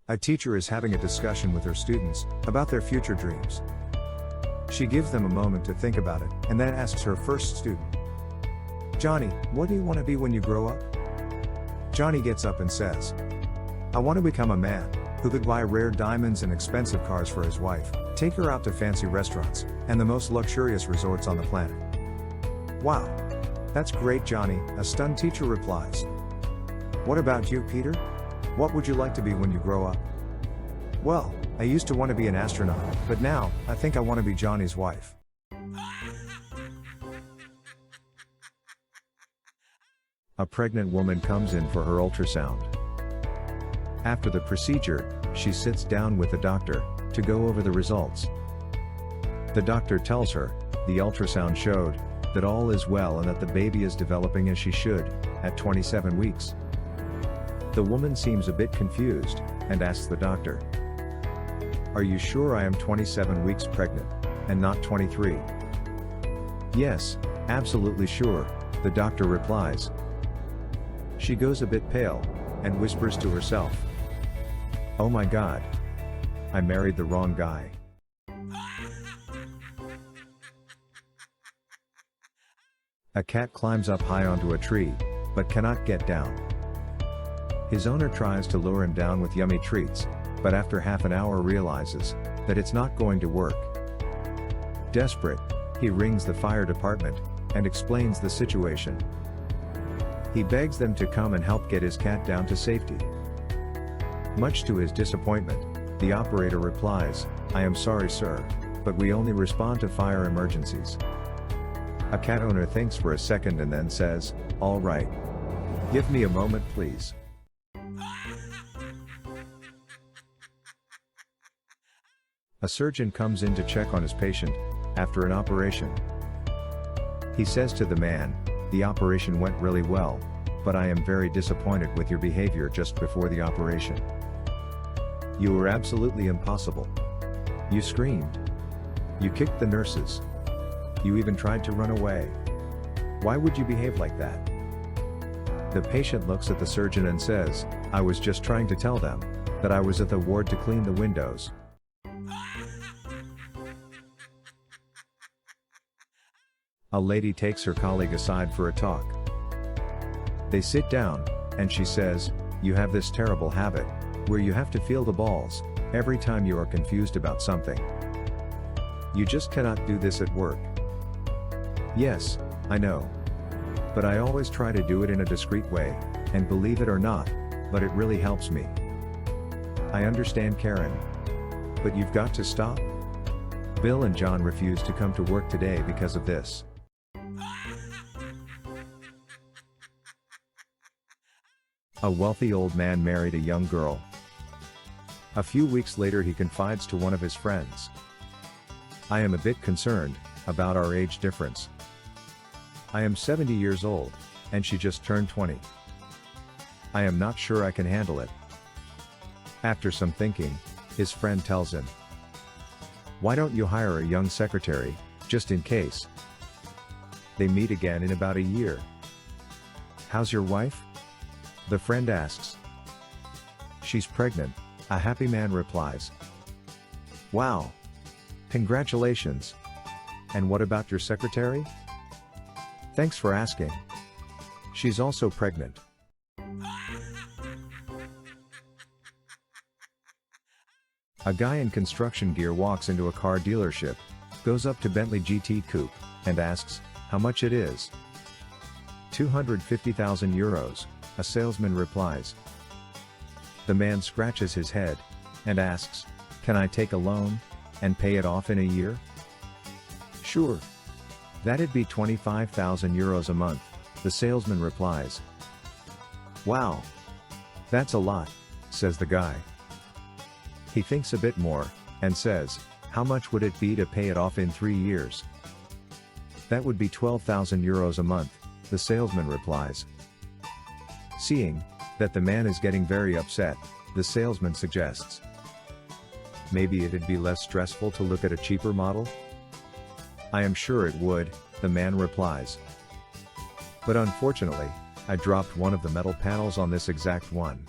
A teacher is having a discussion with her students about their future dreams. She gives them a moment to think about it, and then asks her first student, "Johnny, what do you want to be when you grow up?" Johnny gets up and says, "I want to become a man who could buy rare diamonds and expensive cars for his wife, take her out to fancy restaurants, and the most luxurious resorts on the planet." "Wow. That's great, Johnny," a stunned teacher replies. "What about you, Peter? What would you like to be when you grow up?" "Well, I used to want to be an astronaut, but now, I think I want to be Johnny's wife." A pregnant woman comes in for her ultrasound. After the procedure, she sits down with the doctor to go over the results. The doctor tells her the ultrasound showed that all is well and that the baby is developing as she should at 27 weeks. The woman seems a bit confused and asks the doctor, "Are you sure I am 27 weeks pregnant and not 23? "Yes, absolutely sure," the doctor replies. She goes a bit pale and whispers to herself, "Oh my God. I married the wrong guy." A cat climbs up high onto a tree, but cannot get down. His owner tries to lure him down with yummy treats, but after half an hour realizes that it's not going to work. Desperate, he rings the fire department and explains the situation. He begs them to come and help get his cat down to safety. Much to his disappointment, the operator replies, "I am sorry, sir, but we only respond to fire emergencies." A cat owner thinks for a second and then says, "All right. Give me a moment, please." A surgeon comes in to check on his patient after an operation. He says to the man, "The operation went really well, but I am very disappointed with your behavior just before the operation. You were absolutely impossible. You screamed. You kicked the nurses. You even tried to run away. Why would you behave like that?" The patient looks at the surgeon and says, "I was just trying to tell them that I was at the ward to clean the windows." A lady takes her colleague aside for a talk. They sit down, and she says, "You have this terrible habit, where you have to feel the balls every time you are confused about something. You just cannot do this at work." "Yes, I know. But I always try to do it in a discreet way, and believe it or not, but it really helps me." "I understand, Karen. But you've got to stop." Bill and John refuse to come to work today because of this. A wealthy old man married a young girl. A few weeks later he confides to one of his friends, "I am a bit concerned about our age difference. I am 70 years old, and she just turned 20. I am not sure I can handle it." After some thinking, his friend tells him, "Why don't you hire a young secretary, just in case?" They meet again in about a year. "How's your wife?" the friend asks. "She's pregnant," a happy man replies. "Wow. Congratulations. And what about your secretary?" "Thanks for asking. She's also pregnant." A guy in construction gear walks into a car dealership, goes up to Bentley GT Coupe, and asks how much it is. 250,000 euros, a salesman replies. The man scratches his head and asks, "Can I take a loan and pay it off in a year?" "Sure. That'd be 25,000 euros a month," the salesman replies. "Wow. That's a lot," says the guy. He thinks a bit more and says, "How much would it be to pay it off in 3 years?" "That would be 12,000 euros a month," the salesman replies. Seeing that the man is getting very upset, the salesman suggests, "Maybe it'd be less stressful to look at a cheaper model?" "I am sure it would," the man replies. "But unfortunately, I dropped one of the metal panels on this exact one."